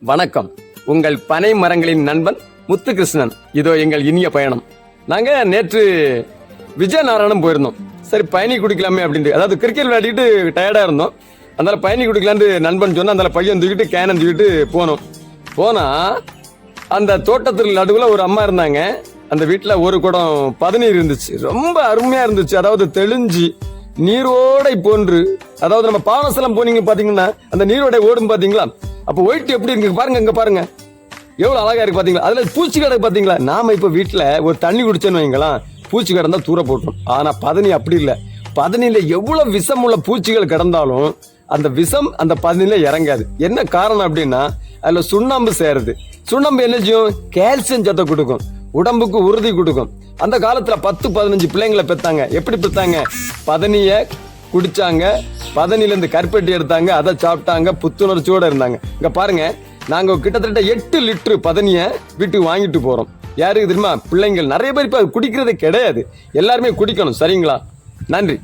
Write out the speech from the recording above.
வணக்கம். உங்கள் பனை மரங்களின் நண்பன் முத்துகிருஷ்ணன். இதோ எங்கள் இனிய பயணம். நாங்க நேற்று விஜயநாராயணம் போயிருந்தோம். சரி பயணி குடிக்கலாமே அப்படின்ட்டு, அதாவது கிரிக்கெட் விளையாடிட்டு டயர்டா இருந்தோம். அதனால பயணி குடிக்கலான்னு நண்பன் சொன்னா, அந்த பையன் தூக்கிட்டு கேனன் தூக்கிட்டு போனா அந்த தோட்டத்துக்கு நடுவில் ஒரு அம்மா இருந்தாங்க. அந்த வீட்டில் ஒரு குடம் பதநீர் இருந்துச்சு. ரொம்ப அருமையா இருந்துச்சு. அதாவது தெளிஞ்சு நீரோடை போன்று, அதாவது நம்ம பாவனசலம் போனீங்க பாத்தீங்கன்னா அந்த நீரோடை ஓடும் பாத்தீங்களா, அப்ப ஒயிட் எப்படி இருக்கு பாருங்க. இங்க பாருங்க எவ்வளவு அழகா இருக்கு பாத்தீங்களா. அதுல பூச்சி கிடக்கு பாத்தீங்களா. நாம இப்ப வீட்டுல ஒரு தண்ணி குடிச்சோன்னு வைங்களா, பூச்சி கிடந்தா தூர போட்டோம். ஆனா பதனி அப்படி இல்லை. பதனில எவ்வளவு விஷம் உள்ள பூச்சிகள் கிடந்தாலும் அந்த விஷம் அந்த பதனில இறங்காது. என்ன காரணம் அப்படின்னா, அதுல சுண்ணாம்பு சேருது. சுண்ணாம்பு என்ன செய்யும்? கால்சியம் சத்தை கொடுக்கும், உடம்புக்கு உறுதி கொடுக்கும். அந்த காலத்துல 10-15 பிள்ளைங்களை பெத்தாங்க. எப்படி பெத்தாங்க? பதனிய குடிச்சாங்க, பதனில இருந்து கருப்பட்டி எடுத்தாங்க, அதை சாப்பிட்டாங்க, புத்துணர்ச்சியோட இருந்தாங்க. இங்க பாருங்க, நாங்க கிட்டத்தட்ட 8 லிட்டர் பதனிய வீட்டுக்கு வாங்கிட்டு போறோம். யாருக்கு தெரியுமா? பிள்ளைங்கள் நிறைய பேர் இப்ப குடிக்கிறதே கிடையாது. எல்லாருமே குடிக்கணும். சரிங்களா? நன்றி.